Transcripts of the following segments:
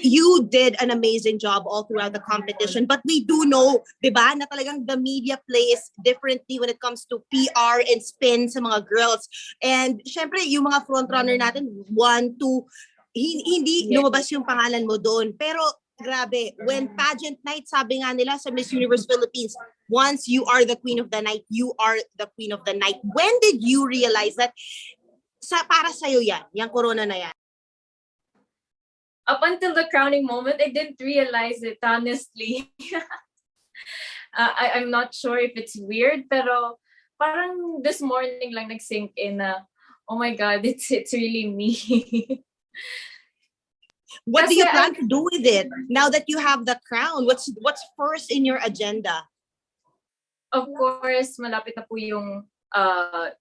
You did an amazing job all throughout the competition, but we do know, di ba, na talagang the media plays differently when it comes to PR and spin sa mga girls. And syempre, yung mga frontrunner natin, 1, 2, hindi lumabas yung pangalan mo doon. Pero grabe, when pageant night, sabi nga nila sa Miss Universe Philippines, once you are the queen of the night, you are the queen of the night. When did you realize that para sa'yo yan, yung corona na yan? Up until the crowning moment, I didn't realize it, honestly. I'm not sure if it's weird, pero parang this morning lang nag-sink in na, oh my God, it's really me. What do you plan to do with it now that you have the crown? What's first in your agenda? Of course, malapit na po yung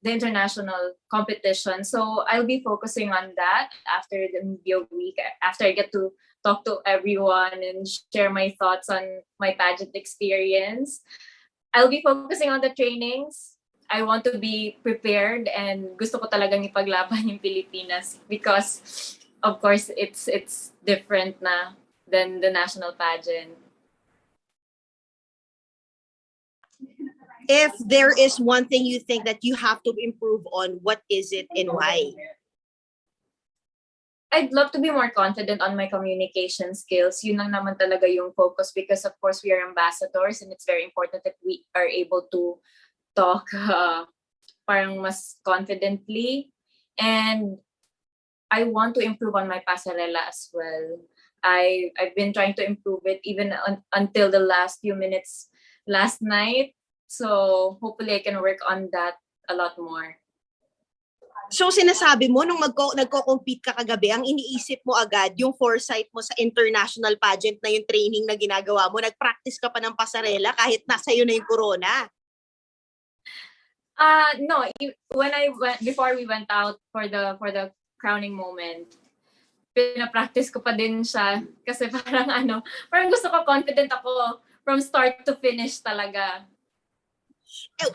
the international competition. So I'll be focusing on that after the media week, after I get to talk to everyone and share my thoughts on my pageant experience. I'll be focusing on the trainings. I want to be prepared and gusto ko talagang ipaglaban yung Pilipinas because of course it's different na than the national pageant. If there is one thing you think that you have to improve on, what is it and why? I'd love to be more confident on my communication skills. Yun lang naman talaga yung focus because of course we are ambassadors and it's very important that we are able to talk parang mas confidently. And I want to improve on my pasarela as well. I've been trying to improve it even until the last few minutes last night. So hopefully I can work on that a lot more. So sinasabi mo nung nagko-compete ka kagabi, ang iniisip mo agad yung foresight mo sa international pageant na yung training na ginagawa mo, nag-practice ka pa ng pasarela kahit nasa iyo na yung corona? No, before we went out for the crowning moment, pina-practice ko pa din siya kasi parang gusto ko confident ako from start to finish talaga.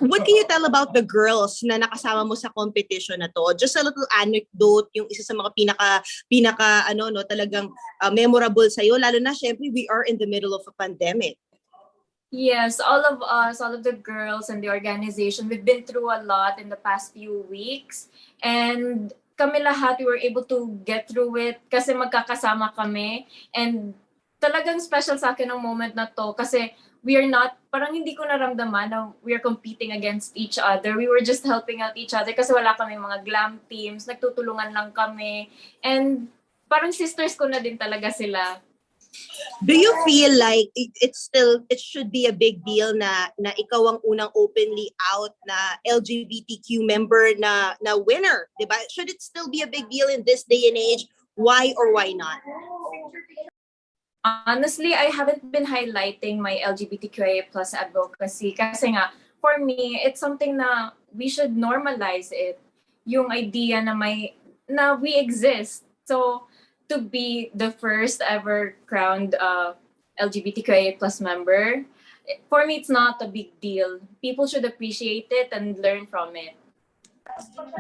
What can you tell about the girls na nakasama mo sa competition na to? Just a little anecdote, yung isa sa mga pinaka talagang memorable sa iyo, lalo na syempre we are in the middle of a pandemic. Yes, all of us, all of the girls and the organization, we've been through a lot in the past few weeks, and kami lahat, we were able to get through it kasi magkakasama kami, and talagang special sa akin ang moment na to kasi we are not, parang hindi ko naramdaman na we are competing against each other. We were just helping out each other kasi wala kami mga glam teams, nagtutulungan lang kami. And parang sisters ko na din talaga sila. Do you feel like it should be a big deal na ikaw ang unang openly out na LGBTQ member na winner, diba? Should it still be a big deal in this day and age? Why or why not? Honestly, I haven't been highlighting my LGBTQIA plus advocacy kasi nga, for me, it's something na we should normalize it. Yung idea na we exist. So, to be the first ever crowned LGBTQIA plus member, for me, it's not a big deal. People should appreciate it and learn from it.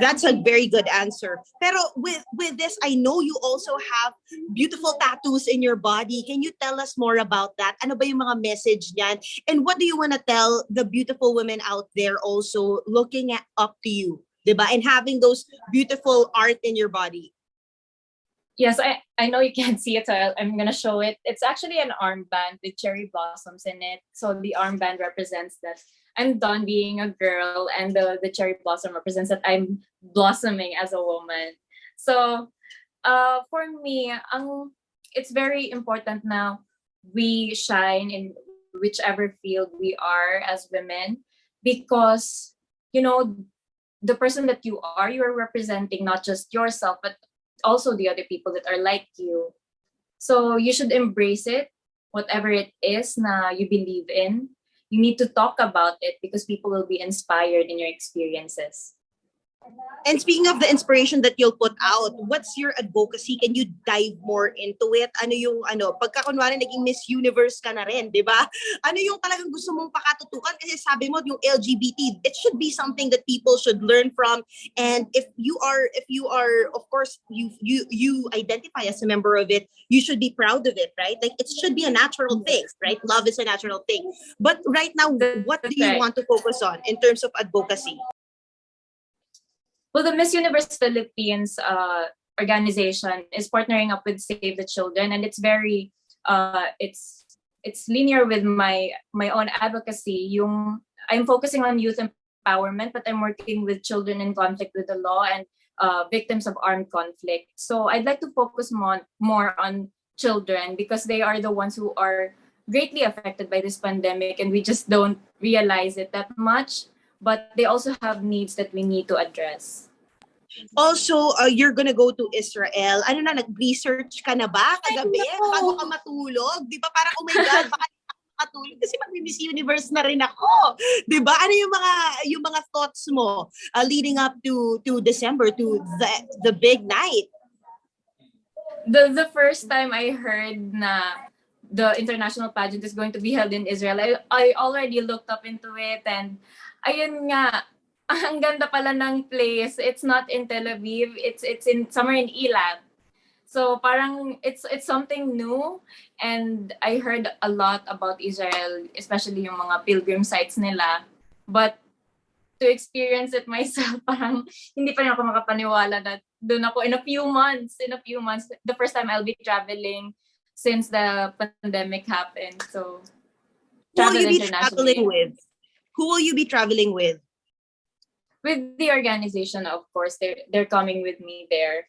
That's a very good answer. Pero with this, I know you also have beautiful tattoos in your body. Can you tell us more about that? Ano ba yung mga message niyan? And what do you want to tell the beautiful women out there also looking up to you, diba? And having those beautiful art in your body? Yes, I know you can't see it, so I'm going to show it. It's actually an armband with cherry blossoms in it. So the armband represents that I'm done being a girl, and the cherry blossom represents that I'm blossoming as a woman. So for me, it's very important now we shine in whichever field we are as women because, the person that you are representing not just yourself, but also the other people that are like you. So you should embrace it, whatever it is na you believe in. You need to talk about it because people will be inspired in your experiences. And speaking of the inspiration that you'll put out, what's your advocacy? Can you dive more into it? Ano yung pagka kunwari naging Miss Universe ka na rin, 'di ba? Ano yung talagang gusto mong pakatutukan kasi sabi mo yung LGBT, it should be something that people should learn from. And if you are of course you identify as a member of it, you should be proud of it, right? Like it should be a natural thing, right? Love is a natural thing. But right now, what do That's you right. want to focus on in terms of advocacy? Well, the Miss Universe Philippines organization is partnering up with Save the Children, and it's very it's linear with my own advocacy. I'm focusing on youth empowerment, but I'm working with children in conflict with the law and victims of armed conflict. So I'd like to focus more on children because they are the ones who are greatly affected by this pandemic, and we just don't realize it that much. But they also have needs that we need to address. Also, you're gonna go to Israel. Ano na, nag-research ka na ba kagabi? Bago ka matulog? Di ba parang, oh my God, baka hindi ako makatulog kasi mag-Miss Universe na rin ako. Di ba? Ano yung mga thoughts mo leading up to December, to the big night? The first time I heard na the international pageant is going to be held in Israel, I already looked up into it, and ayun nga, ang ganda pala ng place. It's not in Tel Aviv, it's in somewhere in Eilat. So parang it's something new, and I heard a lot about Israel, especially yung mga pilgrim sites nila. But to experience it myself, parang hindi pa rin ako makapaniwala na doon ako in a few months, the first time I'll be traveling since the pandemic happened. So Who will travel you be internationally. traveling with? Who will you be traveling with? With the organization, of course, they're coming with me there.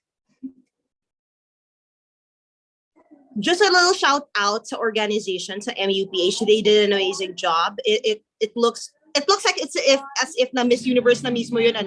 Just a little shout out sa organization, sa MUPH. They did an amazing job. It looks like as if na Miss Universe na mismo yun,